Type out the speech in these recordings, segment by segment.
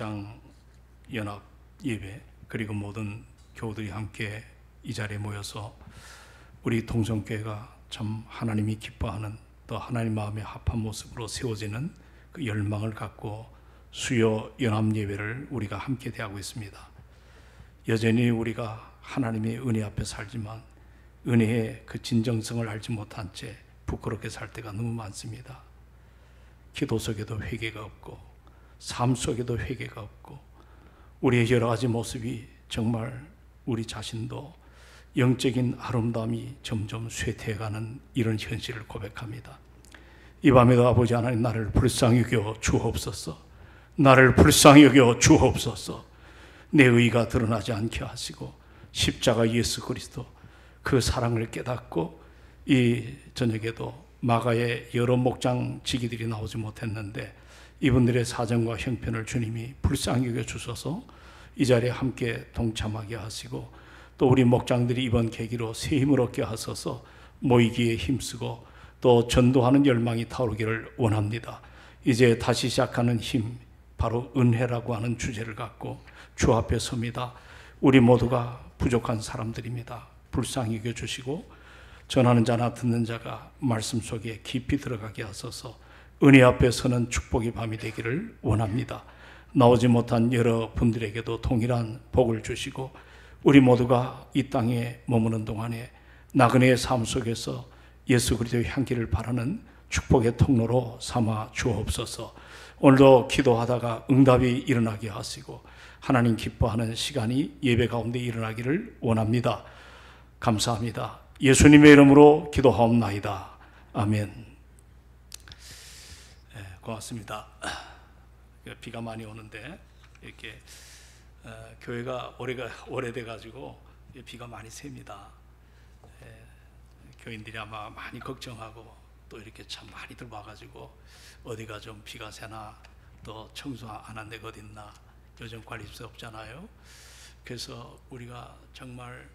목장 연합 예배, 그리고 모든 교우들이 함께 이 자리에 모여서 우리 동성교회가 참 하나님이 기뻐하는, 또 하나님 마음에 합한 모습으로 세워지는 그 열망을 갖고 수요 연합 예배를 우리가 함께 대하고 있습니다. 여전히 우리가 하나님의 은혜 앞에 살지만 은혜의 그 진정성을 알지 못한 채 부끄럽게 살 때가 너무 많습니다. 기도 속에도 회개가 없고 삶 속에도 회개가 없고 우리의 여러 가지 모습이 정말 우리 자신도 영적인 아름다움이 점점 쇠퇴해가는 이런 현실을 고백합니다. 이 밤에도 아버지 하나님, 나를 불쌍히 여겨 주옵소서. 나를 불쌍히 여겨 주옵소서. 내 의가 드러나지 않게 하시고 십자가 예수 그리스도 그 사랑을 깨닫고, 이 저녁에도 마가의 여러 목장 지기들이 나오지 못했는데 이분들의 사정과 형편을 주님이 불쌍히 여겨 주셔서 이 자리에 함께 동참하게 하시고, 또 우리 목장들이 이번 계기로 새 힘을 얻게 하셔서 모이기에 힘쓰고 또 전도하는 열망이 타오르기를 원합니다. 이제 다시 시작하는 힘, 바로 은혜라고 하는 주제를 갖고 주 앞에 섭니다. 우리 모두가 부족한 사람들입니다. 불쌍히 여겨주시고 전하는 자나 듣는 자가 말씀 속에 깊이 들어가게 하소서. 은혜 앞에 서는 축복의 밤이 되기를 원합니다. 나오지 못한 여러 분들에게도 동일한 복을 주시고 우리 모두가 이 땅에 머무는 동안에 나그네의 삶 속에서 예수 그리스도의 향기를 바라는 축복의 통로로 삼아 주옵소서. 오늘도 기도하다가 응답이 일어나게 하시고 하나님 기뻐하는 시간이 예배 가운데 일어나기를 원합니다. 감사합니다. 예수님의 이름으로 기도하옵나이다. 아멘. 네, 고맙습니다. 비가 많이 오는데 이렇게 교회가 오래돼 가지고 비가 많이 셉니다. 교인들이 아마 많이 걱정하고 또 이렇게 참 많이들 와가지고 어디가 좀 비가 새나, 또 청소 안 한 데가 어디 있나, 요즘 관리수 없잖아요. 그래서 우리가 정말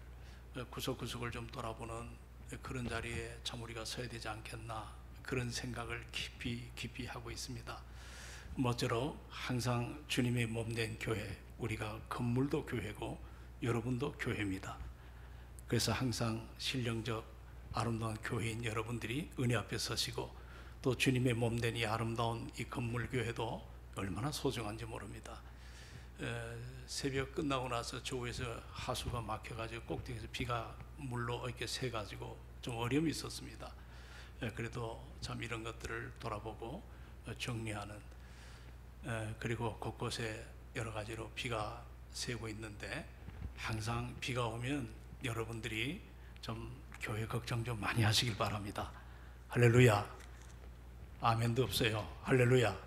구석구석을 좀 돌아보는 그런 자리에 참 우리가 서야 되지 않겠나, 그런 생각을 깊이 하고 있습니다. 모쪼록 항상 주님의 몸된 교회, 우리가 건물도 교회고 여러분도 교회입니다. 그래서 항상 신령적 아름다운 교회인 여러분들이 은혜 앞에 서시고 또 주님의 몸된 이 아름다운 이 건물 교회도 얼마나 소중한지 모릅니다. 새벽 끝나고 나서 조에서 하수가 막혀가지고 꼭대기에서 비가 물로 이렇게 새가지고 좀 어려움이 있었습니다. 그래도 참 이런 것들을 돌아보고 정리하는, 그리고 곳곳에 여러 가지로 비가 새고 있는데 항상 비가 오면 여러분들이 좀 교회 걱정 좀 많이 하시길 바랍니다. 할렐루야. 아멘도 없어요. 할렐루야.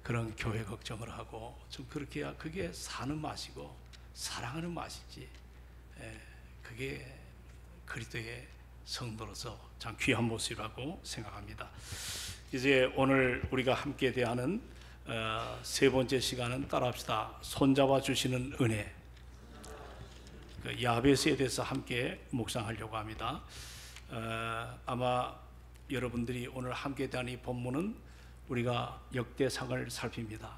그런 교회 걱정을 하고 좀 그렇게 해야 그게 사는 맛이고 사랑하는 맛이지. 그게 그리스도의 성도로서 참 귀한 모습이라고 생각합니다. 이제 오늘 우리가 함께 대하는 세 번째 시간은 따라합시다. 손잡아 주시는 은혜. 야베스에 대해서 함께 묵상하려고 합니다. 아마 여러분들이 오늘 함께 대한 이 본문은 우리가 역대상을 살핍니다.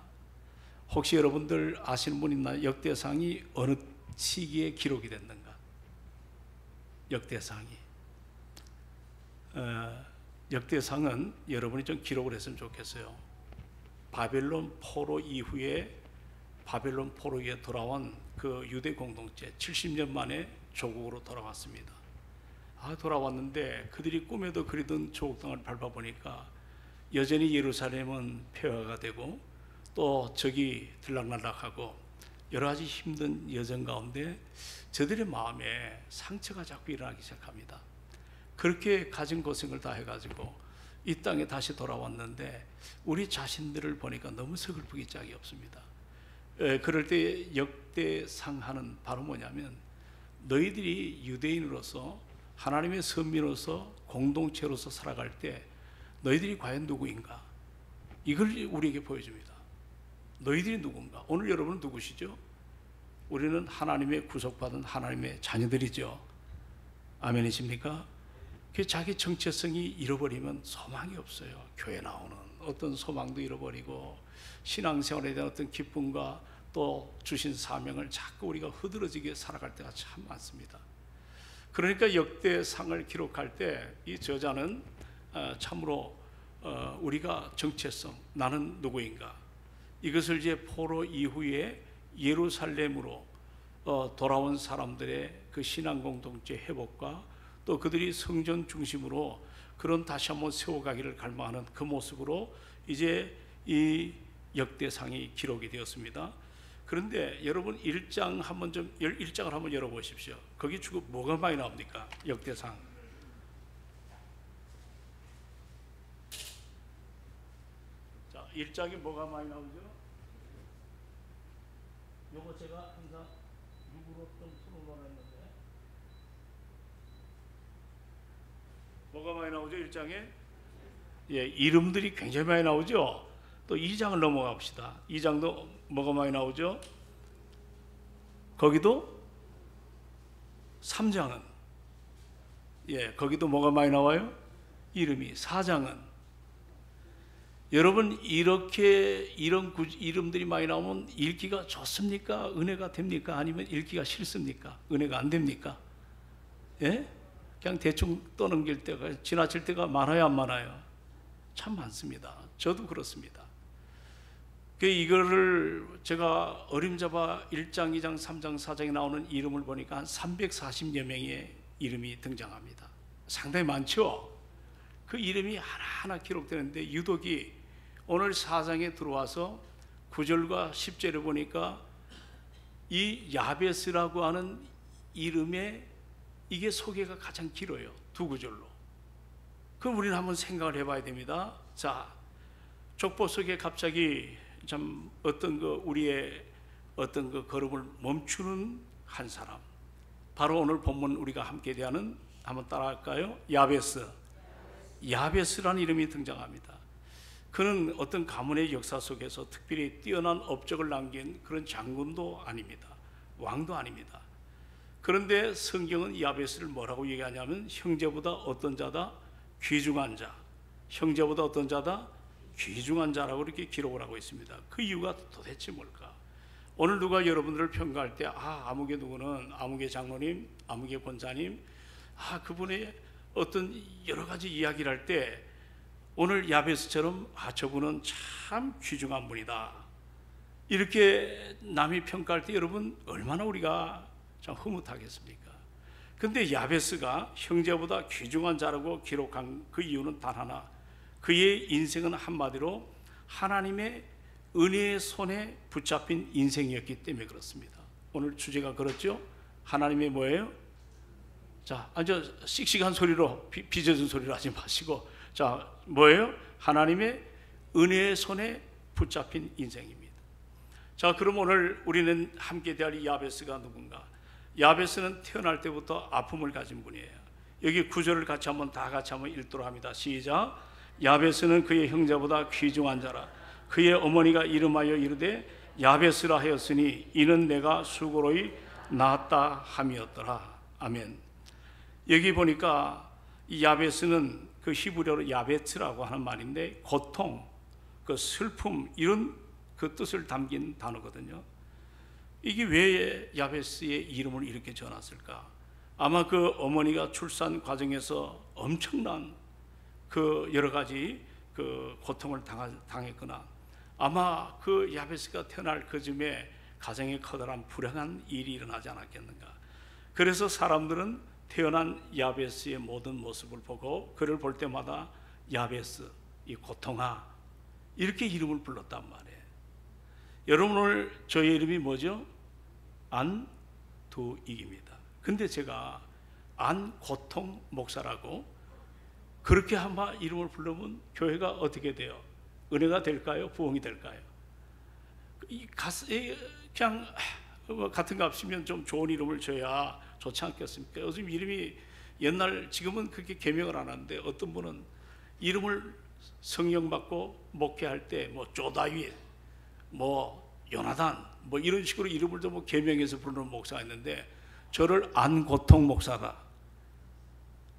혹시 여러분들 아시는 분 있나요? 역대상이 어느 시기에 기록이 됐는가? 역대상이 역대상은 여러분이 좀 기록을 했으면 좋겠어요. 바벨론 포로 이후에 돌아온 그 유대 공동체 70년 만에 조국으로 돌아왔습니다. 돌아왔는데 그들이 꿈에도 그리던 조국 땅을 밟아보니까 여전히 예루살렘은 폐허가 되고 또 적이 들락날락하고 여러 가지 힘든 여정 가운데 저들의 마음에 상처가 자꾸 일어나기 시작합니다. 그렇게 가진 고생을 다 해가지고 이 땅에 다시 돌아왔는데 우리 자신들을 보니까 너무 서글프기 짝이 없습니다. 그럴 때 역대상하는 바로 뭐냐면, 너희들이 유대인으로서 하나님의 선민으로서 공동체로서 살아갈 때 너희들이 과연 누구인가? 이걸 우리에게 보여줍니다. 너희들이 누군가? 오늘 여러분은 누구시죠? 우리는 하나님의 구속받은 하나님의 자녀들이죠. 아멘이십니까? 그 자기 정체성이 잃어버리면 소망이 없어요. 교회 나오는 어떤 소망도 잃어버리고 신앙생활에 대한 어떤 기쁨과 또 주신 사명을 자꾸 우리가 흐드러지게 살아갈 때가 참 많습니다. 그러니까 역대상을 기록할 때 이 저자는 참으로 우리가 정체성, 나는 누구인가, 이것을 이제 포로 이후에 예루살렘으로 돌아온 사람들의 그 신앙 공동체 회복과 또 그들이 성전 중심으로 그런 다시 한번 세워가기를 갈망하는 그 모습으로 이제 이 역대상이 기록이 되었습니다. 그런데 여러분 1장을 한번 열어보십시오. 거기 주로 뭐가 많이 나옵니까? 역대상. 자, 1장에 뭐가 많이 나오죠? 요거 제가 항상 누구로 좀 풀어놓아 했는데 뭐가 많이 나오죠? 1장에? 예, 이름들이 굉장히 많이 나오죠. 또 2장을 넘어가 봅시다. 2장도 뭐가 많이 나오죠? 거기도 3장은 거기도 뭐가 많이 나와요? 이름이. 4장은 여러분 이렇게 이런 이름들이 많이 나오면 읽기가 좋습니까? 은혜가 됩니까? 아니면 읽기가 싫습니까? 은혜가 안 됩니까? 예? 그냥 대충 떠넘길 때가 지나칠 때가 많아요, 안 많아요? 참 많습니다. 저도 그렇습니다. 이거를 제가 어림잡아 1장, 2장, 3장, 4장에 나오는 이름을 보니까 한 340여 명의 이름이 등장합니다. 상당히 많죠? 그 이름이 하나하나 기록되는데 유독이 오늘 4장에 들어와서 9절과 10절에 보니까 이 야베스라고 하는 이름에 이게 소개가 가장 길어요. 두 구절로. 그럼 우리는 한번 생각을 해봐야 됩니다. 자, 족보 속에 갑자기 참 우리의 어떤 그 걸음을 멈추는 한 사람, 바로 오늘 본문 우리가 함께 대하는, 한번 따라할까요? 야베스라는 이름이 등장합니다. 그는 어떤 가문의 역사 속에서 특별히 뛰어난 업적을 남긴 그런 장군도 아닙니다. 왕도 아닙니다. 그런데 성경은 야베스를 뭐라고 얘기하냐면 형제보다 어떤 자다? 귀중한 자. 형제보다 어떤 자다? 귀중한 자라고 이렇게 기록을 하고 있습니다. 그 이유가 도대체 뭘까? 오늘 누가 여러분들을 평가할 때 아무개 누구는 아무개 장로님, 아무개 권사님, 그분의 어떤 여러 가지 이야기를 할 때 오늘 야베스처럼 저분은 참 귀중한 분이다, 이렇게 남이 평가할 때 여러분 얼마나 우리가 참 흐뭇하겠습니까? 근데 야베스가 형제보다 귀중한 자라고 기록한 그 이유는 단 하나, 그의 인생은 한마디로 하나님의 은혜의 손에 붙잡힌 인생이었기 때문에 그렇습니다. 오늘 주제가 그렇죠? 하나님의 뭐예요? 자, 아주 씩씩한 소리로, 빚어진 소리로 하지 마시고, 자, 뭐예요? 하나님의 은혜의 손에 붙잡힌 인생입니다. 자, 그럼 오늘 우리는 함께 대할 이 야베스가 누군가? 야베스는 태어날 때부터 아픔을 가진 분이에요. 여기 구절을 다 같이 한번 읽도록 합니다. 시작. 야베스는 그의 형제보다 귀중한 자라. 그의 어머니가 이름하여 이르되 야베스라 하였으니 이는 내가 수고로이 낳았다 함이었더라. 아멘. 여기 보니까 이 야베스는 그 히브리어로 야베츠라고 하는 말인데 고통, 그 슬픔, 이런 그 뜻을 담긴 단어거든요. 이게 왜 야베스의 이름을 이렇게 지어놨을까? 아마 그 어머니가 출산 과정에서 엄청난 그 여러 가지 그 고통을 당했거나, 아마 그 야베스가 태어날 그 즈음에 가정에 커다란 불행한 일이 일어나지 않았겠는가. 그래서 사람들은 태어난 야베스의 모든 모습을 보고 그를 볼 때마다 야베스, 이 고통아, 이렇게 이름을 불렀단 말이에요. 여러분 오늘 저의 이름이 뭐죠? 안두익입니다. 근데 제가 안고통 목사라고 그렇게 한번 이름을 부르면 교회가 어떻게 돼요? 은혜가 될까요? 부흥이 될까요? 그냥 같은 값이면 좀 좋은 이름을 줘야 좋지 않겠습니까? 요즘 이름이 지금은 그렇게 개명을 안 하는데 어떤 분은 이름을 성령 받고 목회할 때 뭐 조다윗, 뭐 요나단, 뭐 이런 식으로 이름을 좀 개명해서 부르는 목사가 있는데 저를 안고통 목사다,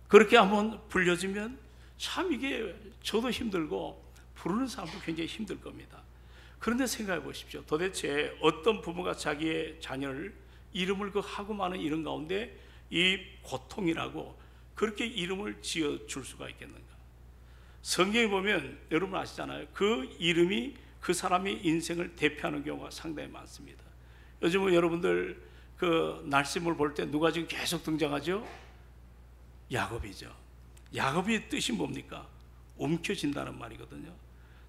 그렇게 한번 불려지면 참 이게 저도 힘들고 부르는 사람도 굉장히 힘들 겁니다. 그런데 생각해 보십시오. 도대체 어떤 부모가 자기의 자녀를 이름을 그 하고 많은 이름 가운데 이 고통이라고 그렇게 이름을 지어 줄 수가 있겠는가? 성경에 보면 여러분 아시잖아요. 그 이름이 그 사람의 인생을 대표하는 경우가 상당히 많습니다. 요즘은 여러분들 그 날씨물 볼 때 누가 지금 계속 등장하죠? 야곱이죠. 야곱의 뜻이 뭡니까? 움켜진다는 말이거든요.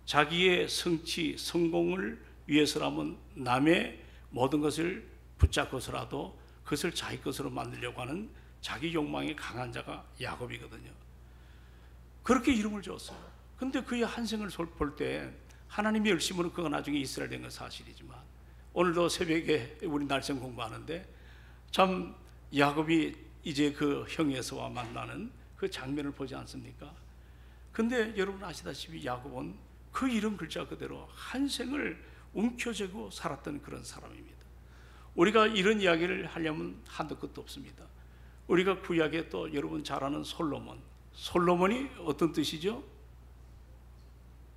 자기의 성취, 성공을 위해서라면 남의 모든 것을 붙잡고서라도 그것을 자기 것으로 만들려고 하는 자기 욕망이 강한 자가 야곱이거든요. 그렇게 이름을 줬어요. 근데 그의 한생을 볼 때 하나님의 열심으로 그가 나중에 이스라엘 된 건 사실이지만 오늘도 새벽에 우리 날성 공부하는데 참 야곱이 이제 그 형에서와 만나는 그 장면을 보지 않습니까? 근데 여러분 아시다시피 야곱은 그 이름 글자 그대로 한생을 움켜쥐고 살았던 그런 사람입니다. 우리가 이런 이야기를 하려면 한도 끝도 없습니다. 우리가 구약에 또 여러분 잘 아는 솔로몬이 어떤 뜻이죠?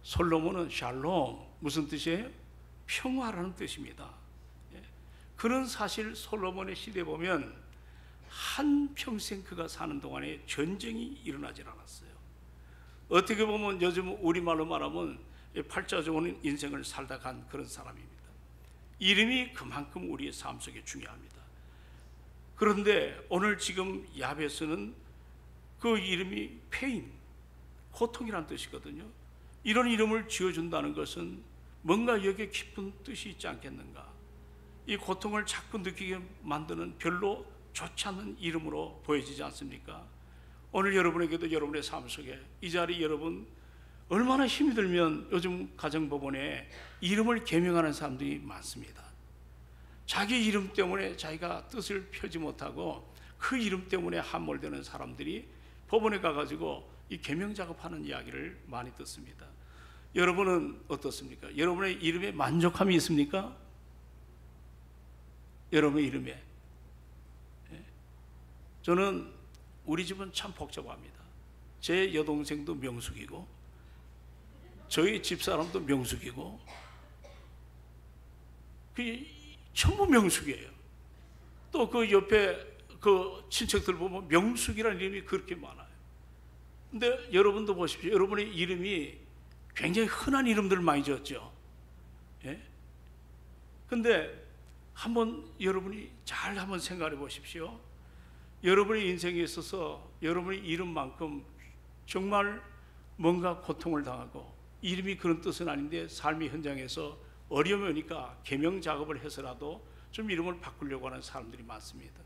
솔로몬은 샬롬, 무슨 뜻이에요? 평화라는 뜻입니다. 그런 사실 솔로몬의 시대에 보면 한평생 그가 사는 동안에 전쟁이 일어나질 않았어요. 어떻게 보면 요즘 우리말로 말하면 팔자 좋은 인생을 살다 간 그런 사람입니다. 이름이 그만큼 우리의 삶 속에 중요합니다. 그런데 오늘 지금 야베스는 그 이름이 페인, 고통이라는 뜻이거든요. 이런 이름을 지어준다는 것은 뭔가 여기에 깊은 뜻이 있지 않겠는가. 이 고통을 자꾸 느끼게 만드는 별로 좋지 않는 이름으로 보여지지 않습니까? 오늘 여러분에게도 여러분의 삶 속에 이 자리 여러분 얼마나 힘이 들면 요즘 가정법원에 이름을 개명하는 사람들이 많습니다. 자기 이름 때문에 자기가 뜻을 펴지 못하고 그 이름 때문에 함몰되는 사람들이 법원에 가가지고 이 개명 작업하는 이야기를 많이 듣습니다. 여러분은 어떻습니까? 여러분의 이름에 만족함이 있습니까? 여러분의 이름에. 저는 우리 집은 참 복잡합니다. 제 여동생도 명숙이고 저희 집사람도 명숙이고 그 전부 명숙이에요. 또 그 옆에 그 친척들 보면 명숙이라는 이름이 그렇게 많아요. 근데 여러분도 보십시오. 여러분의 이름이 굉장히 흔한 이름들을 많이 지었죠. 예? 근데 한번 여러분이 잘 한번 생각해 보십시오. 여러분의 인생에 있어서 여러분의 이름만큼 정말 뭔가 고통을 당하고 이름이 그런 뜻은 아닌데 삶의 현장에서 어려움이 오니까 개명 작업을 해서라도 좀 이름을 바꾸려고 하는 사람들이 많습니다.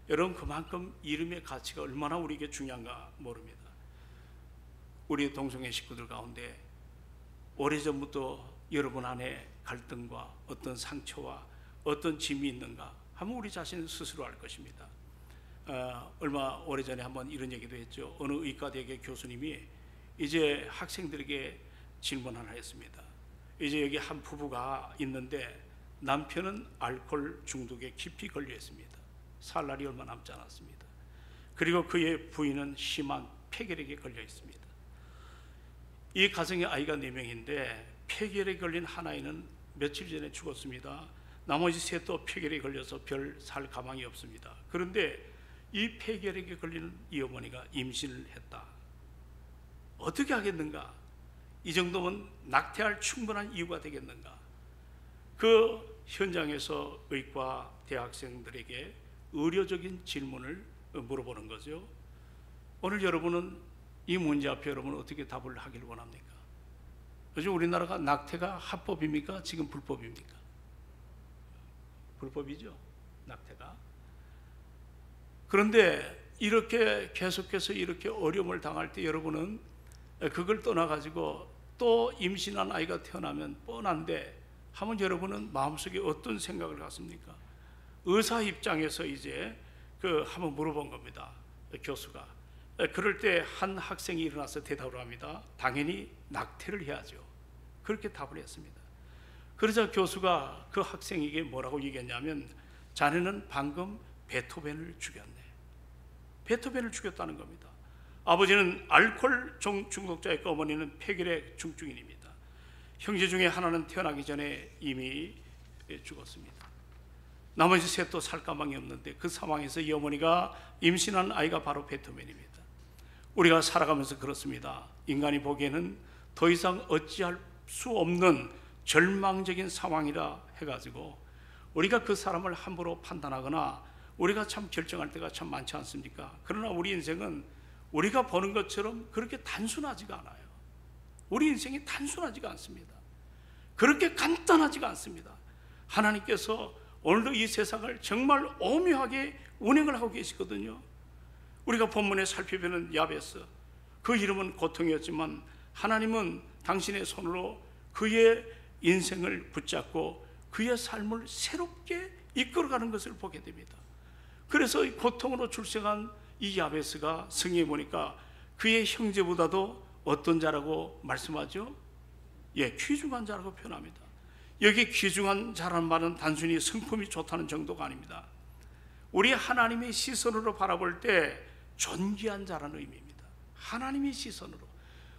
여러분 그만큼 이름의 가치가 얼마나 우리에게 중요한가 모릅니다. 우리 동성애 식구들 가운데 오래전부터 여러분 안에 갈등과 어떤 상처와 어떤 짐이 있는가 하면 우리 자신 스스로 알 것입니다. 얼마 오래전에 한번 이런 얘기도 했죠. 어느 의과대학의 교수님이 이제 학생들에게 질문 하나 했습니다. 이제 여기 한 부부가 있는데 남편은 알코올 중독에 깊이 걸려 있습니다. 살 날이 얼마 남지 않았습니다. 그리고 그의 부인은 심한 폐결핵에 걸려 있습니다. 이 가정의 아이가 4명인데 폐결핵에 걸린 한 아이는 며칠 전에 죽었습니다. 나머지 셋도 폐결핵에 걸려서 별 살 가망이 없습니다. 그런데 이 폐결핵에 걸리는 이 어머니가 임신을 했다. 어떻게 하겠는가? 이 정도면 낙태할 충분한 이유가 되겠는가? 그 현장에서 의과 대학생들에게 의료적인 질문을 물어보는 거죠. 오늘 여러분은 이 문제 앞에 여러분은 어떻게 답을 하길 원합니까? 요즘 우리나라가 낙태가 합법입니까? 지금 불법입니까? 불법이죠, 낙태가. 그런데 이렇게 계속해서 이렇게 어려움을 당할 때 여러분은 그걸 떠나가지고 또 임신한 아이가 태어나면 뻔한데 하면 여러분은 마음속에 어떤 생각을 갖습니까? 의사 입장에서 이제 한번 물어본 겁니다. 교수가. 그럴 때 한 학생이 일어나서 대답을 합니다. 당연히 낙태를 해야죠. 그렇게 답을 했습니다. 그러자 교수가 그 학생에게 뭐라고 얘기했냐면 자네는 방금 베토벤을 죽였네. 베토벤을 죽였다는 겁니다. 아버지는 알코올 중독자였고 어머니는 폐결핵 중증인입니다. 형제 중에 하나는 태어나기 전에 이미 죽었습니다. 나머지 셋도 살 가망이 없는데 그 상황에서 이 어머니가 임신한 아이가 바로 배트맨입니다. 우리가 살아가면서 그렇습니다. 인간이 보기에는 더 이상 어찌할 수 없는 절망적인 상황이라 해가지고 우리가 그 사람을 함부로 판단하거나 우리가 참 결정할 때가 참 많지 않습니까? 그러나 우리 인생은 우리가 보는 것처럼 그렇게 단순하지가 않아요. 우리 인생이 단순하지가 않습니다. 그렇게 간단하지가 않습니다. 하나님께서 오늘도 이 세상을 정말 오묘하게 운행을 하고 계시거든요. 우리가 본문에 살펴보는 야베스, 그 이름은 고통이었지만 하나님은 당신의 손으로 그의 인생을 붙잡고 그의 삶을 새롭게 이끌어가는 것을 보게 됩니다. 그래서 고통으로 출생한 이 야베스가 성경에 보니까 그의 형제보다도 어떤 자라고 말씀하죠? 귀중한 자라고 표현합니다. 여기 귀중한 자라는 말은 단순히 성품이 좋다는 정도가 아닙니다. 우리 하나님의 시선으로 바라볼 때 존귀한 자라는 의미입니다. 하나님의 시선으로.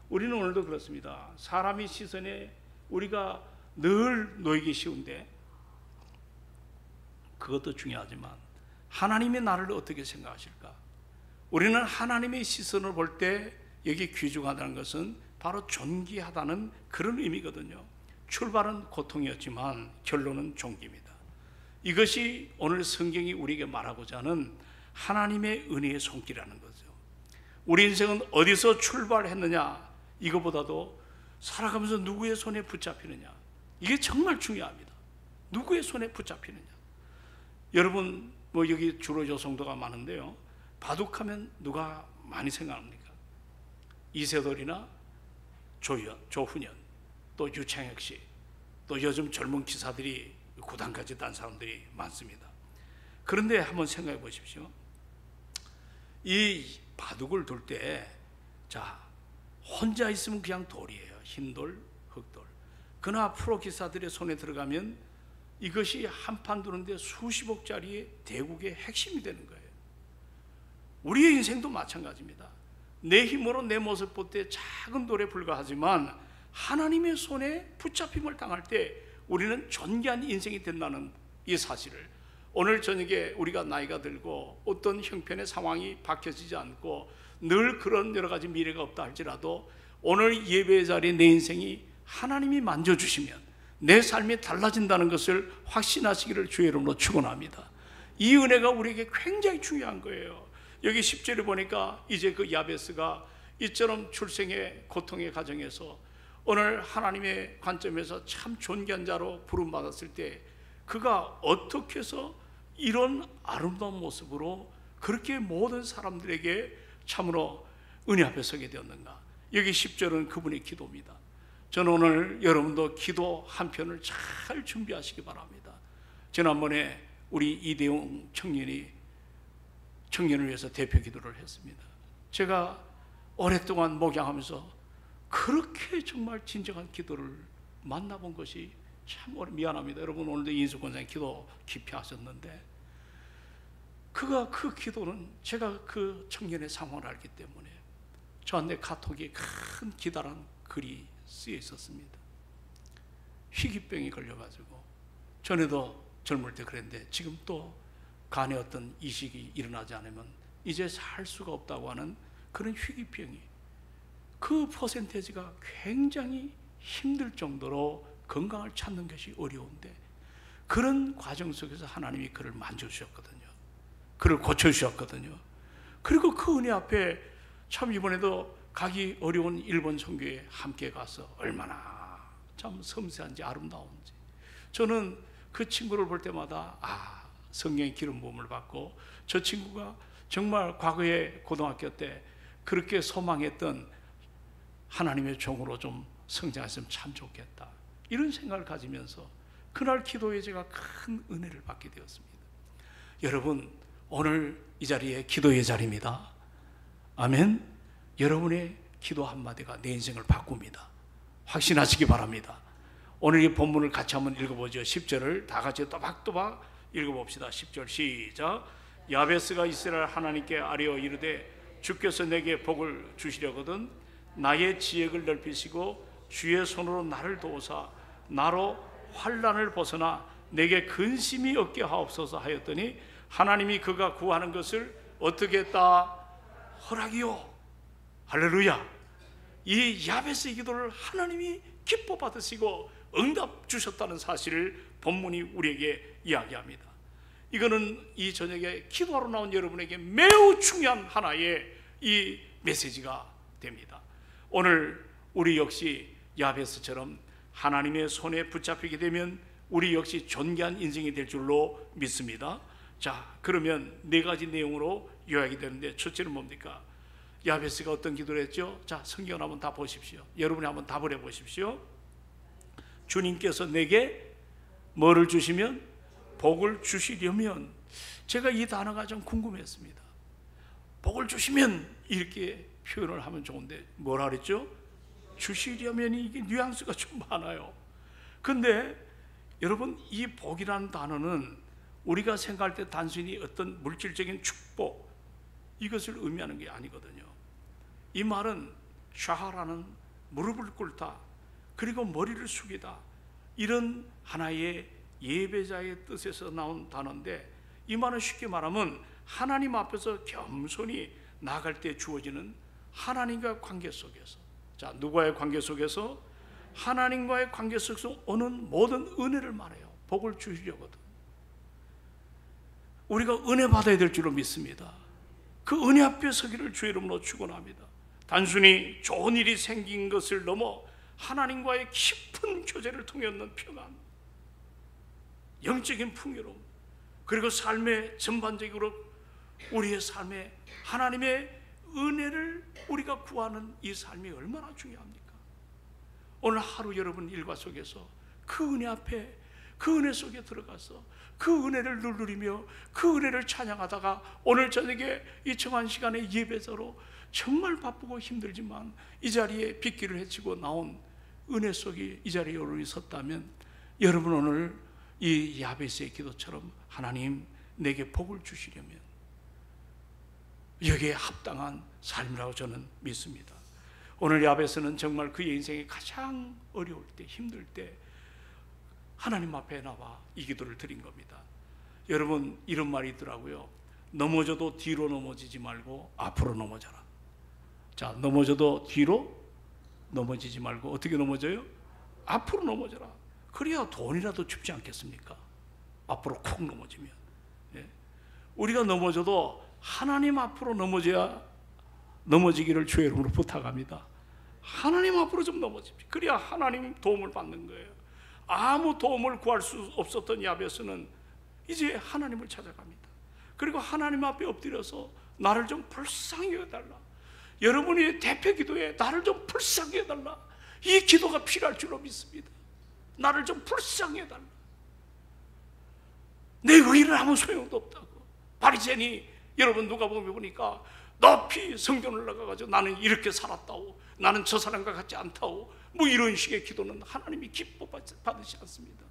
우리는 오늘도 그렇습니다. 사람의 시선에 우리가 늘 놓이기 쉬운데 그것도 중요하지만 하나님의 나를 어떻게 생각하실까? 우리는 하나님의 시선을 볼 때 여기 귀중하다는 것은 바로 존귀하다는 그런 의미거든요. 출발은 고통이었지만 결론은 존귀입니다. 이것이 오늘 성경이 우리에게 말하고자 하는 하나님의 은혜의 손길이라는 거죠. 우리 인생은 어디서 출발했느냐, 이거보다도 살아가면서 누구의 손에 붙잡히느냐, 이게 정말 중요합니다. 누구의 손에 붙잡히느냐. 여러분 여기 주로 여성도가 많은데요, 바둑하면 누가 많이 생각합니까? 이세돌이나 조훈현, 또 유창혁 씨, 또 요즘 젊은 기사들이 구단까지 딴 사람들이 많습니다. 그런데 한번 생각해 보십시오. 이 바둑을 둘 때, 자, 혼자 있으면 그냥 돌이에요. 흰돌, 흑돌. 그러나 프로 기사들의 손에 들어가면 이것이 한 판 두는데 수십억짜리의 대국의 핵심이 되는 거예요. 우리의 인생도 마찬가지입니다. 내 힘으로 내 모습 볼 때 작은 돌에 불과하지만 하나님의 손에 붙잡힘을 당할 때 우리는 존귀한 인생이 된다는 이 사실을, 오늘 저녁에 우리가 나이가 들고 어떤 형편의 상황이 밝혀지지 않고 늘 그런 여러 가지 미래가 없다 할지라도 오늘 예배의 자리에 내 인생이 하나님이 만져주시면 내 삶이 달라진다는 것을 확신하시기를 주의 이름으로 축원합니다. 이 은혜가 우리에게 굉장히 중요한 거예요. 여기 10절에 보니까 이제 그 야베스가 이처럼 출생의 고통의 가정에서 오늘 하나님의 관점에서 참 존귀한 자로 부름받았을 때 그가 어떻게 해서 이런 아름다운 모습으로 그렇게 모든 사람들에게 참으로 은혜 앞에 서게 되었는가. 여기 10절은 그분의 기도입니다. 저는 오늘 여러분도 기도 한 편을 잘 준비하시기 바랍니다. 지난번에 우리 이대용 청년을 위해서 대표 기도를 했습니다. 제가 오랫동안 목양하면서 그렇게 정말 진정한 기도를 만나본 것이 참 미안합니다. 여러분 오늘도 이인숙 권사님 기도 깊이 하셨는데 그가 그 기도는 제가 그 청년의 상황을 알기 때문에 저한테 카톡에 큰 기다란 글이 쓰여 있었습니다. 희귀병이 걸려가지고 전에도 젊을 때 그랬는데 지금 또 간에 어떤 이식이 일어나지 않으면 이제 살 수가 없다고 하는 그런 희귀병이, 그 퍼센테이지가 굉장히 힘들 정도로 건강을 찾는 것이 어려운데 그런 과정 속에서 하나님이 그를 만져주셨거든요. 그를 고쳐주셨거든요. 그리고 그 은혜 앞에 참 이번에도 가기 어려운 일본 선교에 함께 가서 얼마나 참 섬세한지 아름다운지, 저는 그 친구를 볼 때마다 성령의 기름 부음을 받고 저 친구가 정말 과거에 고등학교 때 그렇게 소망했던 하나님의 종으로 좀 성장했으면 참 좋겠다, 이런 생각을 가지면서 그날 기도에 제가 큰 은혜를 받게 되었습니다. 여러분 오늘 이 자리에 기도의 자리입니다. 아멘. 여러분의 기도 한마디가 내 인생을 바꿉니다. 확신하시기 바랍니다. 오늘 이 본문을 같이 한번 읽어보죠. 10절을 다 같이 또박또박 읽어봅시다. 10절 시작. 야베스가 이스라엘 하나님께 아뢰어 이르되 주께서 내게 복을 주시려거든 나의 지역을 넓히시고 주의 손으로 나를 도우사 나로 환난을 벗어나 내게 근심이 없게 하옵소서 하였더니 하나님이 그가 구하는 것을 어떻게 했다? 허락이요. 할렐루야. 이 야베스의 기도를 하나님이 기뻐 받으시고 응답 주셨다는 사실을 본문이 우리에게 이야기합니다. 이거는 이 저녁에 기도하러 나온 여러분에게 매우 중요한 하나의 이 메시지가 됩니다. 오늘 우리 역시 야베스처럼 하나님의 손에 붙잡히게 되면 우리 역시 존귀한 인생이 될 줄로 믿습니다. 자, 그러면 네 가지 내용으로 요약이 되는데, 첫째는 뭡니까? 야베스가 어떤 기도를 했죠? 자, 성경을 한번 다 보십시오. 여러분이 한번 답을 해보십시오. 주님께서 내게 뭐를 주시면? 복을 주시려면. 제가 이 단어가 좀 궁금했습니다. 복을 주시면 이렇게 표현을 하면 좋은데 뭐라 그랬죠? 주시려면이 이게 뉘앙스가 좀 많아요. 근데 여러분, 이 복이라는 단어는 우리가 생각할 때 단순히 어떤 물질적인 축복 이것을 의미하는 게 아니거든요. 이 말은 샤하라는 무릎을 꿇다, 그리고 머리를 숙이다, 이런 하나의 예배자의 뜻에서 나온 단어인데, 이 말은 쉽게 말하면 하나님 앞에서 겸손히 나아갈 때 주어지는 하나님과의 관계 속에서, 자, 누구와의 관계 속에서? 하나님과의 관계 속에서 오는 모든 은혜를 말해요. 복을 주시려거든. 우리가 은혜 받아야 될 줄로 믿습니다. 그 은혜 앞에 서기를 주의 이름으로 축원합니다. 단순히 좋은 일이 생긴 것을 넘어 하나님과의 깊은 교제를 통해 얻는 평안, 영적인 풍요로움, 그리고 삶의 전반적으로 우리의 삶에 하나님의 은혜를 우리가 구하는 이 삶이 얼마나 중요합니까? 오늘 하루 여러분 일과 속에서 그 은혜 앞에, 그 은혜 속에 들어가서 그 은혜를 누리며 그 은혜를 찬양하다가 오늘 저녁에 이 청한 시간에 예배자로 정말 바쁘고 힘들지만 이 자리에 빗길을 헤치고 나온 은혜 속에 이 자리에 여러분이 섰다면, 여러분 오늘 이 야베스의 기도처럼 하나님 내게 복을 주시려면 여기에 합당한 삶이라고 저는 믿습니다. 오늘 야베스는 정말 그의 인생이 가장 어려울 때, 힘들 때 하나님 앞에 나와 이 기도를 드린 겁니다. 여러분, 이런 말이 있더라고요. 넘어져도 뒤로 넘어지지 말고 앞으로 넘어져라. 자, 넘어져도 뒤로 넘어지지 말고 어떻게 넘어져요? 앞으로 넘어져라. 그래야 돈이라도 줍지 않겠습니까? 앞으로 콕 넘어지면. 예. 우리가 넘어져도 하나님 앞으로 넘어지기를 주의 이름으로 부탁합니다. 하나님 앞으로 좀 넘어집시다. 그래야 하나님 도움을 받는 거예요. 아무 도움을 구할 수 없었던 야베스는 이제 하나님을 찾아갑니다. 그리고 하나님 앞에 엎드려서 나를 좀 불쌍히 여겨달라. 여러분이 대표 기도에 나를 좀 불쌍히 해달라, 이 기도가 필요할 줄로 믿습니다. 나를 좀 불쌍히 해달라. 내 의의는 아무 소용도 없다고. 바리새인이 여러분 누가복음에 보니까 높이 성전을 나가가지고 나는 이렇게 살았다고, 나는 저 사람과 같지 않다고, 뭐 이런 식의 기도는 하나님이 기뻐 받으시지 않습니다.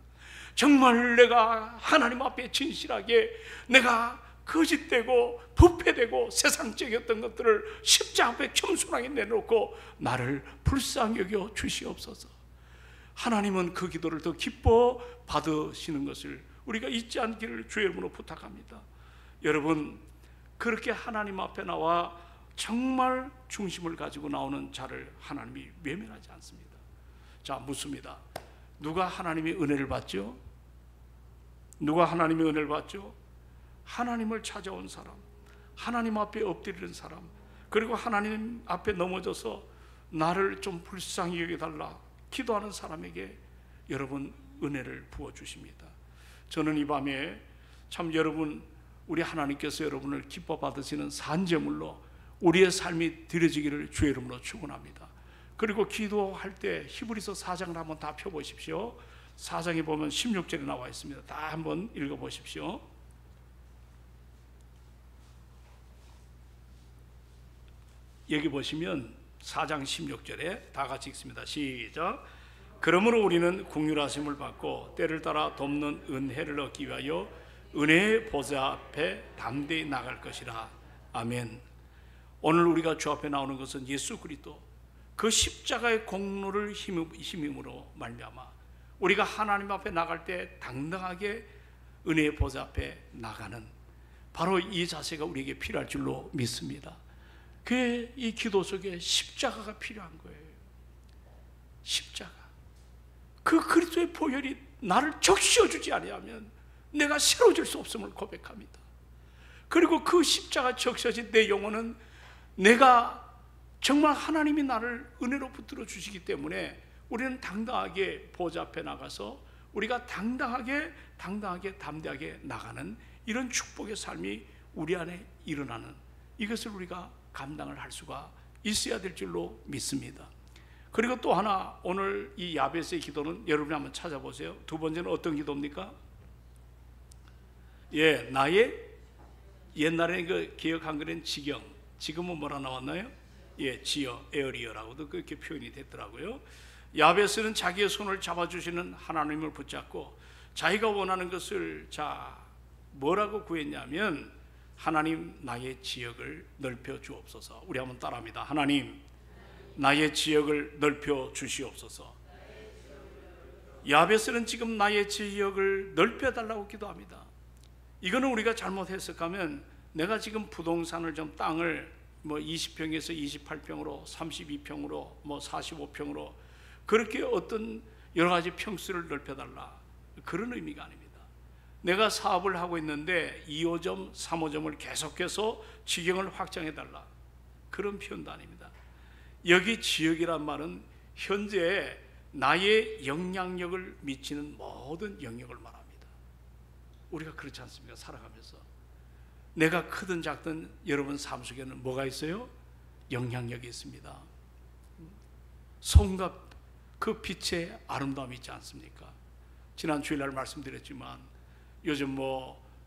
정말 내가 하나님 앞에 진실하게 내가 거짓되고 부패되고 세상적이었던 것들을 십자가 앞에 겸손하게 내놓고 나를 불쌍히 여겨 주시옵소서. 하나님은 그 기도를 더 기뻐 받으시는 것을 우리가 잊지 않기를 주의 이름으로 부탁합니다. 여러분, 그렇게 하나님 앞에 나와 정말 중심을 가지고 나오는 자를 하나님이 외면하지 않습니다. 자, 묻습니다. 누가 하나님의 은혜를 받죠? 누가 하나님의 은혜를 받죠? 하나님을 찾아온 사람, 하나님 앞에 엎드리는 사람, 그리고 하나님 앞에 넘어져서 나를 좀 불쌍히 여겨달라 기도하는 사람에게 여러분 은혜를 부어주십니다. 저는 이 밤에 참 여러분, 우리 하나님께서 여러분을 기뻐 받으시는 산제물로 우리의 삶이 드려지기를 주의 이름으로 축원합니다. 그리고 기도할 때 히브리서 4장을 한번 다 펴보십시오. 4장에 보면 16절에 나와 있습니다. 다 한번 읽어보십시오. 여기 보시면 4장 16절에 다 같이 읽습니다. 시작. 그러므로 우리는 긍휼하심을 받고 때를 따라 돕는 은혜를 얻기 위하여 은혜의 보좌 앞에 담대히 나갈 것이라. 아멘. 오늘 우리가 주 앞에 나오는 것은 예수 그리스도 그 십자가의 공로를 힘입으로 말미암아 우리가 하나님 앞에 나갈 때 당당하게 은혜의 보좌 앞에 나가는 바로 이 자세가 우리에게 필요할 줄로 믿습니다. 그의 이 기도 속에 십자가가 필요한 거예요. 십자가. 그 그리스도의 보혈이 나를 적시어주지 아니하면 내가 새로워질 수 없음을 고백합니다. 그리고 그 십자가 적셔진 내 영혼은 내가 정말 하나님이 나를 은혜로 붙들어 주시기 때문에 우리는 당당하게 보좌 앞에 나가서 우리가 당당하게 담대하게 나가는 이런 축복의 삶이 우리 안에 일어나는, 이것을 우리가 감당을 할 수가 있어야 될 줄로 믿습니다. 그리고 또 하나, 오늘 이 야베스의 기도는 여러분이 한번 찾아보세요. 두 번째는 어떤 기도입니까? 나의 옛날에 그 기억한 거는 지경, 지금은 뭐라 나왔나요? 지어, 에어리어라고도 그렇게 표현이 됐더라고요. 야베스는 자기의 손을 잡아주시는 하나님을 붙잡고 자기가 원하는 것을 뭐라고 구했냐면, 하나님 나의 지역을 넓혀 주옵소서. 우리 한번 따라합니다. 하나님 나의 지역을 넓혀 주시옵소서. 야베스는 지금 나의 지역을 넓혀 달라고 기도합니다. 이거는 우리가 잘못 해석하면, 내가 지금 부동산을 좀 땅을 20평에서 28평으로 32평으로 45평으로 그렇게 어떤 여러 가지 평수를 넓혀 달라, 그런 의미가 아닙니다. 내가 사업을 하고 있는데 2호점, 3호점을 계속해서 지경을 확장해 달라, 그런 표현도 아닙니다. 여기 지역이란 말은 현재 나의 영향력을 미치는 모든 영역을 말합니다. 우리가 그렇지 않습니까? 살아가면서 내가 크든 작든 여러분 삶 속에는 뭐가 있어요? 영향력이 있습니다. 손과 그 빛의 아름다움이 있지 않습니까? 지난 주일날 말씀드렸지만 요즘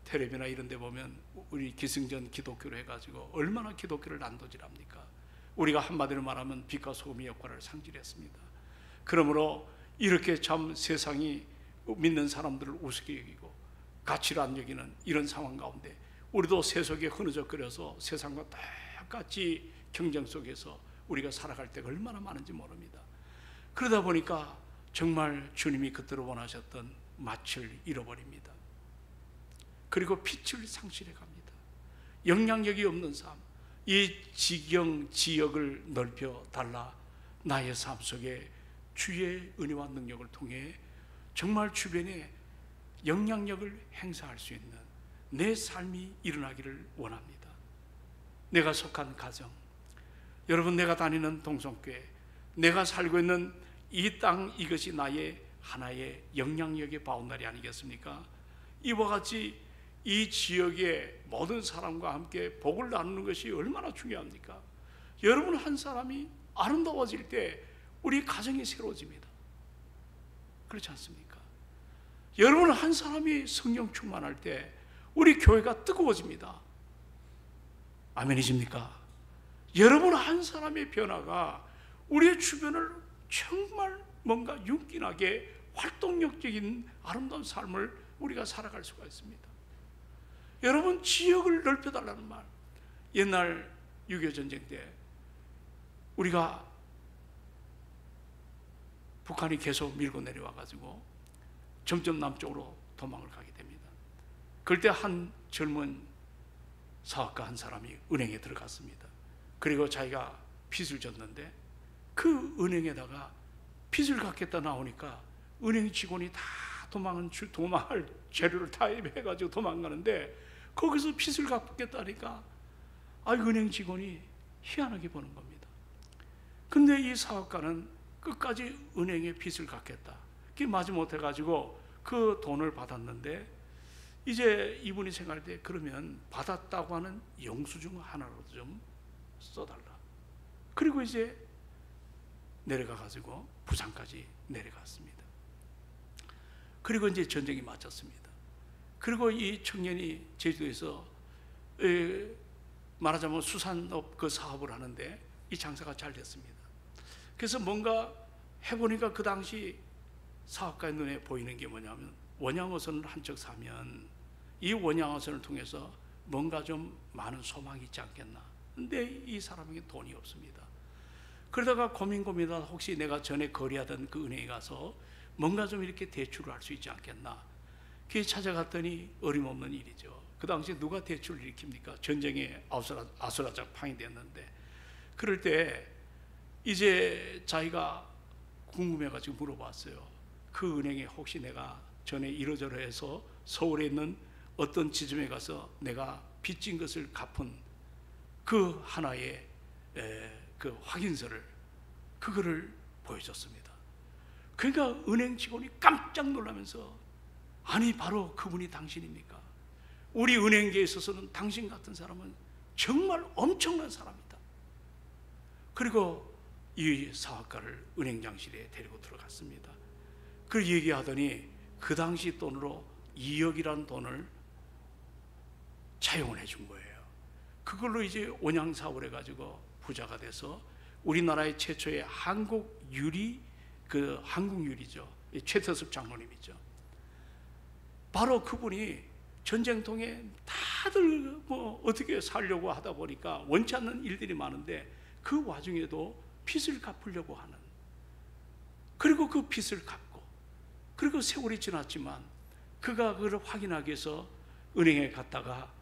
텔레비나 이런 데 보면 우리 기승전 기독교로 해가지고 얼마나 기독교를 난도질합니까? 우리가 한마디로 말하면 빛과 소금의 역할을 상실했습니다. 그러므로 이렇게 참 세상이 믿는 사람들을 우습게 여기고 가치를 안 여기는 이런 상황 가운데 우리도 세속에 흐느적거려서 세상과 똑같이 경쟁 속에서 우리가 살아갈 때가 얼마나 많은지 모릅니다. 그러다 보니까 정말 주님이 그때로 원하셨던 맛을 잃어버립니다. 그리고 빛을 상실해 갑니다. 영향력이 없는 삶, 이 지역을 넓혀 달라. 나의 삶 속에 주의 은혜와 능력을 통해 정말 주변에 영향력을 행사할 수 있는 내 삶이 일어나기를 원합니다. 내가 속한 가정, 여러분 내가 다니는 동성교회, 내가 살고 있는 이 땅, 이것이 나의 하나의 영향력의 바운다리 아니겠습니까? 이와 같이 이 지역의 모든 사람과 함께 복을 나누는 것이 얼마나 중요합니까? 여러분 한 사람이 아름다워질 때 우리 가정이 새로워집니다. 그렇지 않습니까? 여러분 한 사람이 성령 충만할 때 우리 교회가 뜨거워집니다. 아멘이십니까? 여러분 한 사람의 변화가 우리의 주변을 정말 뭔가 윤기나게 활동력적인 아름다운 삶을 우리가 살아갈 수가 있습니다. 여러분 지역을 넓혀달라는 말, 옛날 6.25 전쟁 때 우리가 북한이 계속 밀고 내려와 가지고 점점 남쪽으로 도망을 가게 됩니다. 그럴 때 한 젊은 사업가 한 사람이 은행에 들어갔습니다. 그리고 자기가 빚을 졌는데 그 은행에다가 빚을 갚겠다 나오니까 은행 직원이 다 도망할 재료를 다 해가지고 도망가는데, 거기서 빚을 갚겠다니까 은행 직원이 희한하게 보는 겁니다. 근데 이 사업가는 끝까지 은행에 빚을 갚겠다, 그게 마지못해 가지고 그 돈을 받았는데, 이제 이분이 생각할 때 그러면 받았다고 하는 영수증 하나라도 좀 써달라. 그리고 이제 내려가 가지고 부산까지 내려갔습니다. 그리고 이제 전쟁이 맞았습니다. 그리고 이 청년이 제주도에서 말하자면 수산업 그 사업을 하는데 이 장사가 잘 됐습니다. 그래서 뭔가 해보니까 그 당시 사업가의 눈에 보이는 게 뭐냐면, 원양어선을 한 척 사면 이 원양어선을 통해서 뭔가 좀 많은 소망이 있지 않겠나, 근데 이 사람에게 돈이 없습니다. 그러다가 고민하다 혹시 내가 전에 거래하던 그 은행에 가서 뭔가 좀 이렇게 대출을 할 수 있지 않겠나. 그게 찾아갔더니 어림없는 일이죠. 그 당시에 누가 대출을 일으킵니까? 전쟁에 아수라장팡이 됐는데. 그럴 때 이제 자기가 궁금해가지고 물어봤어요. 그 은행에 혹시 내가 전에 이러저러해서 서울에 있는 어떤 지점에 가서 내가 빚진 것을 갚은 그 하나의 그 확인서를, 그거를 보여줬습니다. 그러니까 은행 직원이 깜짝 놀라면서, 아니 바로 그분이 당신입니까? 우리 은행계에 있어서는 당신 같은 사람은 정말 엄청난 사람이다. 그리고 이 사업가를 은행장실에 데리고 들어갔습니다. 그 얘기하더니 그 당시 돈으로 2억이라는 돈을 차용을 해준 거예요. 그걸로 이제 온양 사업을 해가지고 부자가 돼서 우리나라의 최초의 한국 유리, 그 한국 유리죠. 최태섭 장로님이죠. 바로 그분이 전쟁통에 다들 뭐 어떻게 살려고 하다 보니까 원치 않는 일들이 많은데 그 와중에도 빚을 갚으려고 하는, 그리고 그 빚을 갚고, 그리고 세월이 지났지만 그가 그걸 확인하기 위해서 은행에 갔다가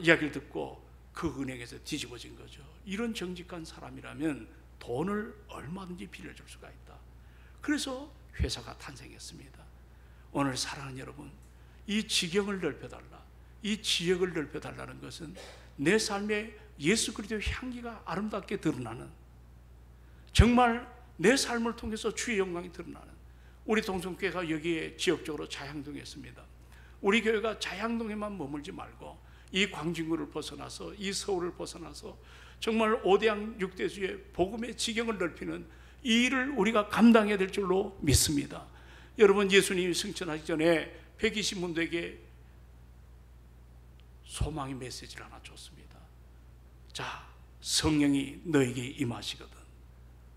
이야기를 듣고 그 은행에서 뒤집어진 거죠. 이런 정직한 사람이라면 돈을 얼마든지 빌려줄 수가 있다. 그래서 회사가 탄생했습니다. 오늘 사랑하는 여러분, 이 지경을 넓혀달라, 이 지역을 넓혀달라는 것은 내 삶에 예수 그리스도의 향기가 아름답게 드러나는, 정말 내 삶을 통해서 주의 영광이 드러나는, 우리 동성교회가 여기에 지역적으로 자양동에 있습니다. 우리 교회가 자양동에만 머물지 말고 이 광진구를 벗어나서, 이 서울을 벗어나서 정말 5대양 6대주의 복음의 지경을 넓히는 이 일을 우리가 감당해야 될 줄로 믿습니다. 여러분, 예수님이 승천하기 전에 120문도에게 소망의 메시지를 하나 줬습니다. 자, 성령이 너에게 임하시거든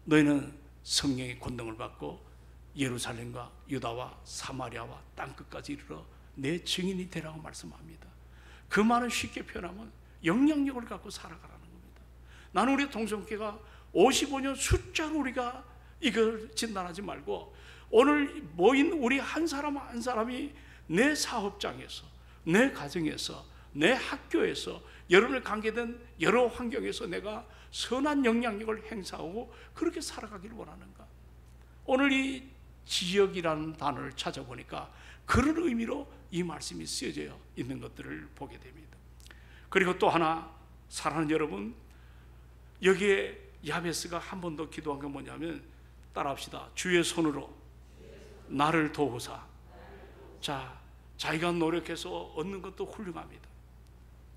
너희는 성령의 권능을 받고 예루살렘과 유다와 사마리아와 땅끝까지 이르러 내 증인이 되라고 말씀합니다. 그 말은 쉽게 표현하면 영향력을 갖고 살아가라는 겁니다. 나는 우리 동성교회가 55년 숫자로 우리가 이걸 진단하지 말고, 오늘 모인 우리 한 사람 한 사람이 내 사업장에서, 내 가정에서, 내 학교에서, 여러분을 관계된 여러 환경에서 내가 선한 영향력을 행사하고 그렇게 살아가기를 원하는가. 오늘 이 지역이라는 단어를 찾아보니까 그런 의미로 이 말씀이 쓰여져 있는 것들을 보게 됩니다. 그리고 또 하나, 사랑하는 여러분, 여기에 야베스가 한 번 더 기도한 게 뭐냐면, 따라합시다. 주의 손으로 나를 도우사. 자, 자기가 노력해서 얻는 것도 훌륭합니다.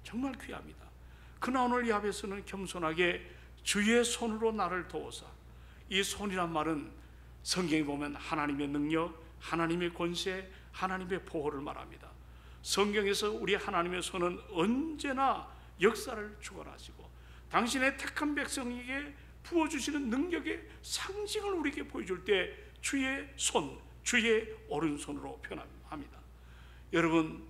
정말 귀합니다. 그러나 오늘 야베스는 겸손하게 주의 손으로 나를 도우사. 이 손이란 말은 성경에 보면 하나님의 능력, 하나님의 권세, 하나님의 보호를 말합니다. 성경에서 우리 하나님의 손은 언제나 역사를 주관하시고 당신의 택한 백성에게 부어주시는 능력의 상징을 우리에게 보여줄 때 주의 손, 주의 오른손으로 표현합니다. 여러분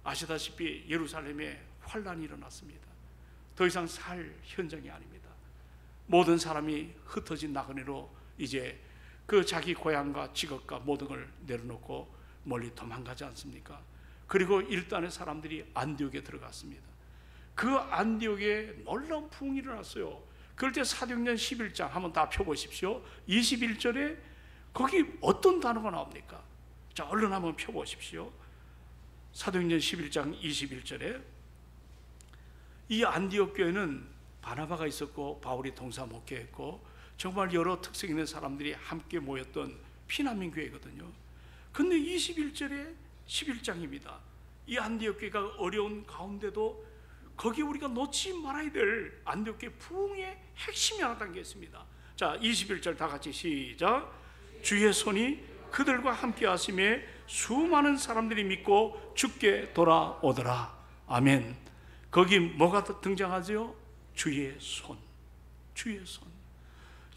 아시다시피 예루살렘에 환란이 일어났습니다. 더 이상 살 현장이 아닙니다. 모든 사람이 흩어진 나그네로 이제 그 자기 고향과 직업과 모든 걸 내려놓고 멀리 도망가지 않습니까? 그리고 일단의 사람들이 안디옥에 들어갔습니다. 그 안디옥에 놀라운 부흥이 일어났어요. 그럴 때 사도행전 11장 한번 다 펴보십시오. 21절에 거기 어떤 단어가 나옵니까? 자, 얼른 한번 펴보십시오. 사도행전 11장 21절에 이 안디옥 교회는 바나바가 있었고 바울이 동사 목회했고 정말 여러 특색 있는 사람들이 함께 모였던 피난민 교회거든요. 근데 21절에 11장입니다. 이 안디옥 교회가 어려운 가운데도 거기 우리가 놓지 말아야 될 안디옥 교회 부흥의 핵심이 하나 담겨 있습니다. 자, 21절 다 같이 시작. 주의 손이 그들과 함께 하심에 수많은 사람들이 믿고 주께 돌아오더라. 아멘. 거기 뭐가 등장하죠? 주의 손. 주의 손.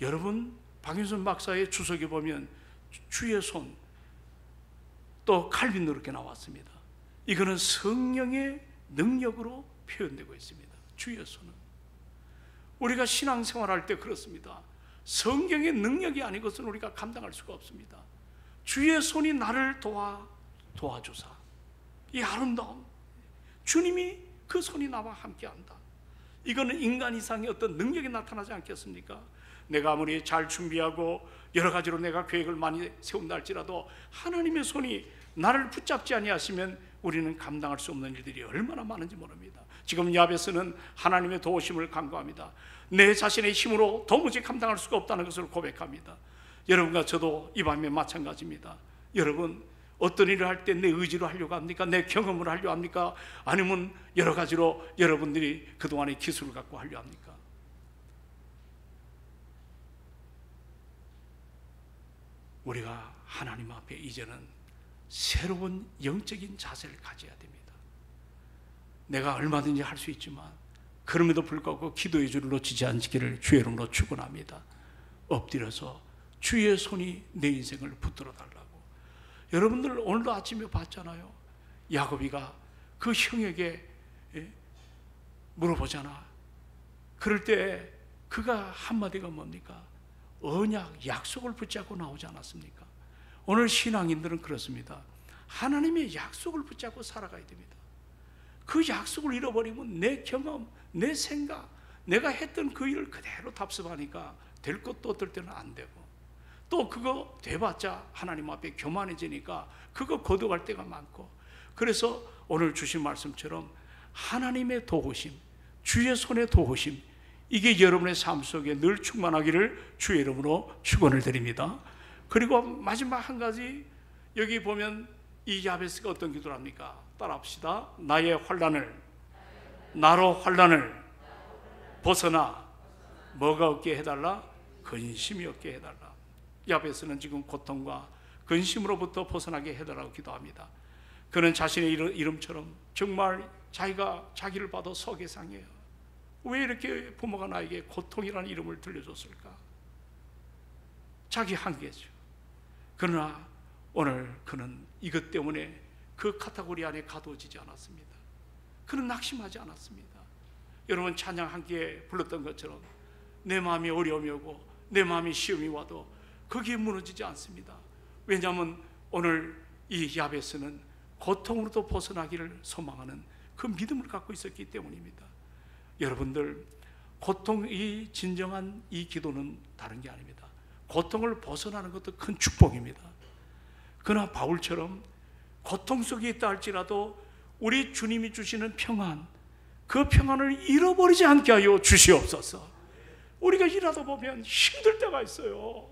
여러분, 박윤선 박사의 주석에 보면 주의 손, 또 칼빈도 이렇게 나왔습니다. 이거는 성령의 능력으로 표현되고 있습니다. 주의 손은. 우리가 신앙생활할 때 그렇습니다. 성경의 능력이 아닌 것은 우리가 감당할 수가 없습니다. 주의 손이 나를 도와주사, 이 아름다움, 주님이 그 손이 나와 함께한다. 이거는 인간 이상의 어떤 능력이 나타나지 않겠습니까? 내가 아무리 잘 준비하고 여러 가지로 내가 계획을 많이 세운다 할지라도 하나님의 손이 나를 붙잡지 아니하시면 우리는 감당할 수 없는 일들이 얼마나 많은지 모릅니다. 지금 야베스는 하나님의 도우심을 간구합니다. 내 자신의 힘으로 도무지 감당할 수가 없다는 것을 고백합니다. 여러분과 저도 이 밤에 마찬가지입니다. 여러분, 어떤 일을 할 때 내 의지로 하려고 합니까? 내 경험으로 하려고 합니까? 아니면 여러 가지로 여러분들이 그동안의 기술을 갖고 하려고 합니까? 우리가 하나님 앞에 이제는 새로운 영적인 자세를 가져야 됩니다. 내가 얼마든지 할 수 있지만 그럼에도 불구하고 기도의 줄을 놓치지 않기를 주의 이름으로 축원합니다. 엎드려서 주의 손이 내 인생을 붙들어 달라고. 여러분들 오늘도 아침에 봤잖아요. 야곱이가 그 형에게 물어보잖아. 그럴 때 그가 한마디가 뭡니까? 언약, 약속을 붙잡고 나오지 않았습니까? 오늘 신앙인들은 그렇습니다. 하나님의 약속을 붙잡고 살아가야 됩니다. 그 약속을 잃어버리면 내 경험, 내 생각, 내가 했던 그 일을 그대로 답습하니까 될 것도 어떨 때는 안 되고, 또 그거 돼봤자 하나님 앞에 교만해지니까 그거 거둬갈 때가 많고. 그래서 오늘 주신 말씀처럼 하나님의 도우심, 주의 손의 도우심, 이게 여러분의 삶 속에 늘 충만하기를 주의 이름으로 축원을 드립니다. 그리고 마지막 한 가지, 여기 보면 이 야베스가 어떤 기도를 합니까? 따라합시다. 나로 환난을 벗어나 뭐가 없게 해달라? 근심이 없게 해달라. 야베스는 지금 고통과 근심으로부터 벗어나게 해달라고 기도합니다. 그는 자신의 이름처럼 정말 자기가 자기를 봐도 속이 상해요. 왜 이렇게 부모가 나에게 고통이라는 이름을 들려줬을까? 자기 한계죠. 그러나 오늘 그는 이것 때문에 그 카테고리 안에 가두어지지 않았습니다. 그는 낙심하지 않았습니다. 여러분, 찬양 함께 불렀던 것처럼 내 마음이 어려움이 오고 내 마음이 시험이 와도 거기에 무너지지 않습니다. 왜냐하면 오늘 이 야베스는 고통으로도 벗어나기를 소망하는 그 믿음을 갖고 있었기 때문입니다. 여러분들, 고통이 진정한 이 기도는 다른 게 아닙니다. 고통을 벗어나는 것도 큰 축복입니다. 그러나 바울처럼 고통 속에 있다 할지라도 우리 주님이 주시는 평안, 그 평안을 잃어버리지 않게 하여 주시옵소서. 우리가 일하다 보면 힘들 때가 있어요.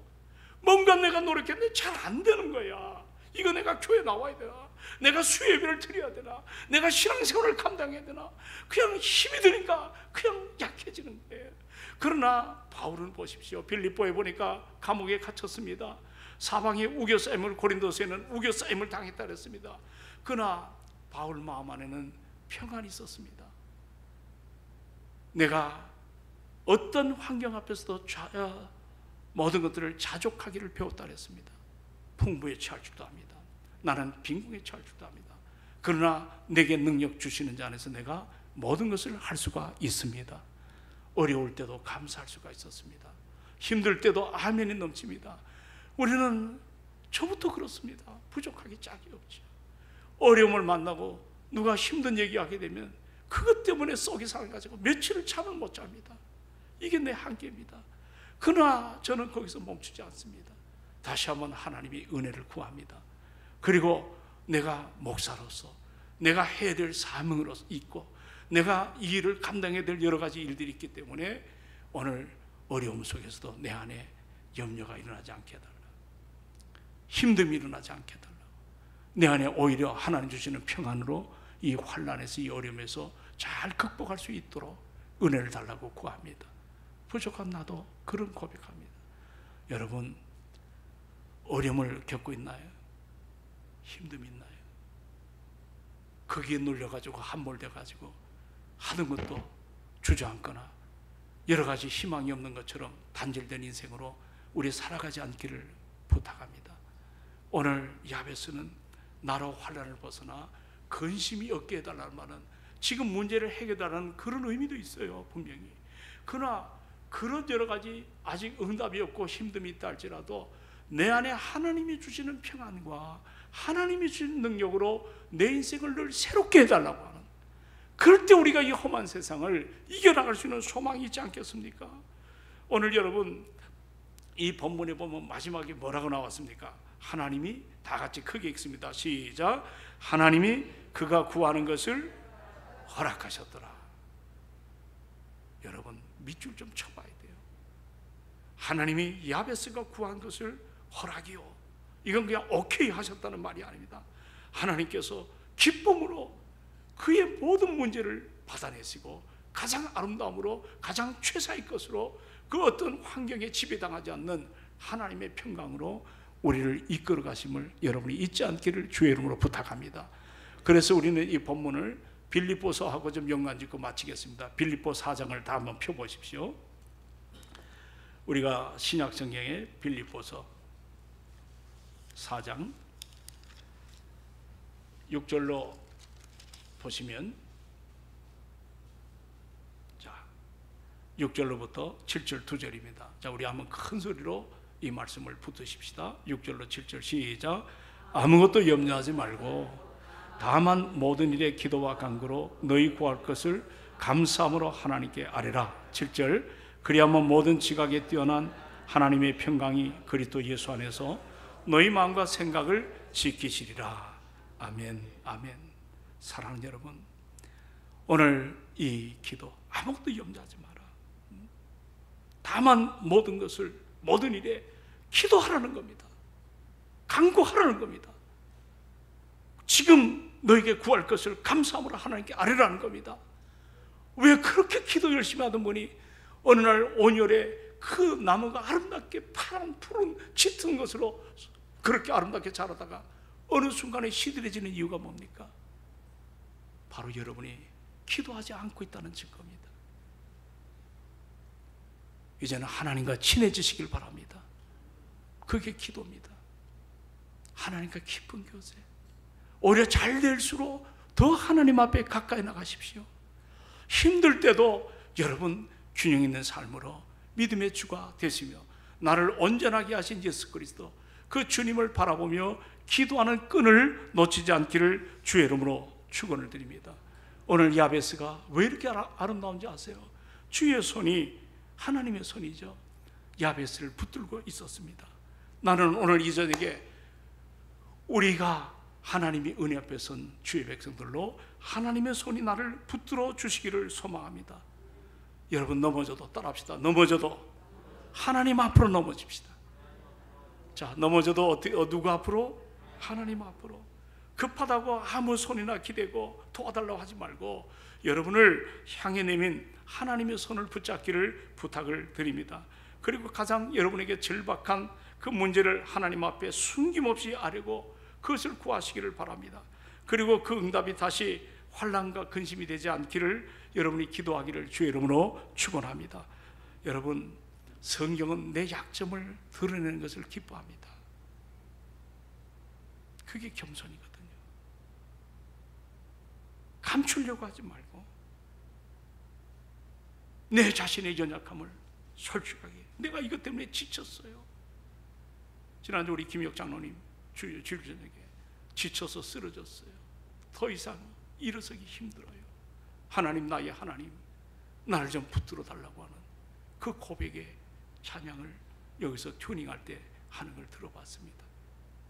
뭔가 내가 노력했는데 잘 안 되는 거야. 이거 내가 교회 나와야 되나? 내가 수예배를 드려야 되나? 내가 신앙생활을 감당해야 되나? 그냥 힘이 드니까 그냥 약해지는 거예요. 그러나 바울은 보십시오. 빌립보에 보니까 감옥에 갇혔습니다. 사방에 우겨싸임을, 고린도서에는 우겨싸임을 당했다 그랬습니다. 그러나 바울 마음 안에는 평안이 있었습니다. 내가 어떤 환경 앞에서도 모든 것들을 자족하기를 배웠다 그랬습니다. 풍부에 처할 줄도 압니다. 나는 빈궁에 처할 줄도 압니다. 그러나 내게 능력 주시는 자 안에서 내가 모든 것을 할 수가 있습니다. 어려울 때도 감사할 수가 있었습니다. 힘들 때도 아멘이 넘칩니다. 우리는 저부터 그렇습니다. 부족하기 짝이 없죠. 어려움을 만나고 누가 힘든 얘기하게 되면 그것 때문에 속이 상해가지고 며칠을 잠을 못 잡니다. 이게 내 한계입니다. 그러나 저는 거기서 멈추지 않습니다. 다시 한번 하나님의 은혜를 구합니다. 그리고 내가 목사로서 내가 해야 될 사명으로 있고 내가 이 일을 감당해야 될 여러 가지 일들이 있기 때문에 오늘 어려움 속에서도 내 안에 염려가 일어나지 않게 해달라. 힘듦이 일어나지 않게 해달라. 내 안에 오히려 하나님 주시는 평안으로 이 환난에서, 이 어려움에서 잘 극복할 수 있도록 은혜를 달라고 구합니다. 부족한 나도 그런 고백합니다. 여러분, 어려움을 겪고 있나요? 힘듦이 있나요? 거기에 눌려가지고 함몰돼가지고 하는 것도 주저앉거나 여러 가지 희망이 없는 것처럼 단절된 인생으로 우리 살아가지 않기를 부탁합니다. 오늘 야베스는 나로 환난을 벗어나 근심이 없게 해달라는 말은 지금 문제를 해결하라는 그런 의미도 있어요, 분명히. 그러나 그런 여러 가지 아직 응답이 없고 힘듦이 있다 할지라도 내 안에 하나님이 주시는 평안과 하나님이 주시는 능력으로 내 인생을 늘 새롭게 해달라고 하는, 그럴 때 우리가 이 험한 세상을 이겨나갈 수 있는 소망이 있지 않겠습니까? 오늘 여러분 이 본문에 보면 마지막에 뭐라고 나왔습니까? 하나님이, 다 같이 크게 읽습니다. 시작. 하나님이 그가 구하는 것을 허락하셨더라. 여러분 밑줄 좀 쳐봐야 돼요. 하나님이 야베스가 구한 것을 허락이요, 이건 그냥 오케이 하셨다는 말이 아닙니다. 하나님께서 기쁨으로 그의 모든 문제를 받아내시고 가장 아름다움으로 가장 최상의 것으로 그 어떤 환경에 지배당하지 않는 하나님의 평강으로 우리를 이끌어 가심을 여러분이 잊지 않기를 주의 이름으로 부탁합니다. 그래서 우리는 이 본문을 빌립보서하고 좀 연관짓고 마치겠습니다. 빌립보 4장을 다 한번 펴보십시오. 우리가 신약성경의 빌립보서 4장 6절로 보시면, 자 6절로부터 7절 2절입니다. 자, 우리 한번 큰 소리로 이 말씀을 붙드십시다. 6절로 7절 시작. 아무것도 염려하지 말고 다만 모든 일에 기도와 간구로 너희 구할 것을 감사함으로 하나님께 아뢰라. 7절. 그리하면 모든 지각에 뛰어난 하나님의 평강이 그리스도 예수 안에서 너희 마음과 생각을 지키시리라. 아멘. 아멘. 사랑하는 여러분, 오늘 이 기도 아무것도 염려하지 마라. 다만 모든 것을, 모든 일에 기도하라는 겁니다. 간구하라는 겁니다. 지금 너에게 구할 것을 감사함으로 하나님께 아뢰라는 겁니다. 왜 그렇게 기도 열심히 하던 분이 어느 날 온열에 그 나무가 아름답게 파란 푸른 짙은 것으로 그렇게 아름답게 자라다가 어느 순간에 시들해지는 이유가 뭡니까? 바로 여러분이 기도하지 않고 있다는 증거입니다. 이제는 하나님과 친해지시길 바랍니다. 그게 기도입니다. 하나님과 깊은 교제. 오히려 잘 될수록 더 하나님 앞에 가까이 나가십시오. 힘들 때도 여러분 균형 있는 삶으로 믿음의 주가 되시며 나를 온전하게 하신 예수 그리스도, 그 주님을 바라보며 기도하는 끈을 놓치지 않기를 주의 이름으로 축원을 드립니다. 오늘 야베스가 왜 이렇게 아름다운지 아세요? 주의 손이, 하나님의 손이죠, 야베스를 붙들고 있었습니다. 나는 오늘 이 저녁에 우리가 하나님이 은혜 앞에 선 주의 백성들로 하나님의 손이 나를 붙들어 주시기를 소망합니다. 여러분 넘어져도 따라합시다. 넘어져도 하나님 앞으로 넘어집시다. 자, 넘어져도 누구 앞으로? 하나님 앞으로. 급하다고 아무 손이나 기대고 도와달라고 하지 말고 여러분을 향해 내민 하나님의 손을 붙잡기를 부탁을 드립니다. 그리고 가장 여러분에게 절박한 그 문제를 하나님 앞에 숨김없이 아뢰고 그것을 구하시기를 바랍니다. 그리고 그 응답이 다시 환난과 근심이 되지 않기를 여러분이 기도하기를 주의 이름으로 축원합니다. 여러분, 성경은 내 약점을 드러내는 것을 기뻐합니다. 그게 겸손이거든요. 감추려고 하지 말고 내 자신의 연약함을 솔직하게, 내가 이것 때문에 지쳤어요. 지난주 우리 김혁 장로님 주일 저녁에 지쳐서 쓰러졌어요. 더 이상 일어서기 힘들어요. 하나님, 나의 하나님, 나를 좀 붙들어 달라고 하는 그 고백의 찬양을 여기서 튜닝할 때 하는 걸 들어봤습니다.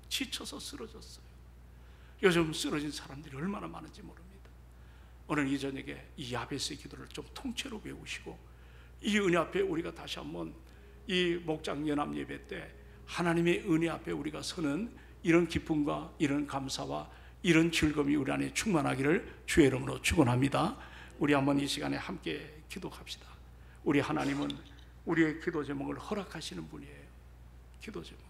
지쳐서 쓰러졌어요. 요즘 쓰러진 사람들이 얼마나 많은지 모릅니다. 오늘 이 저녁에 이 야베스의 기도를 좀 통째로 배우시고 이 은혜 앞에 우리가 다시 한번 이 목장 연합 예배 때 하나님의 은혜 앞에 우리가 서는 이런 기쁨과 이런 감사와 이런 즐거움이 우리 안에 충만하기를 주의 이름으로 축원합니다. 우리 한번 이 시간에 함께 기도합시다. 우리 하나님은 우리의 기도 제목을 허락하시는 분이에요. 기도 제목.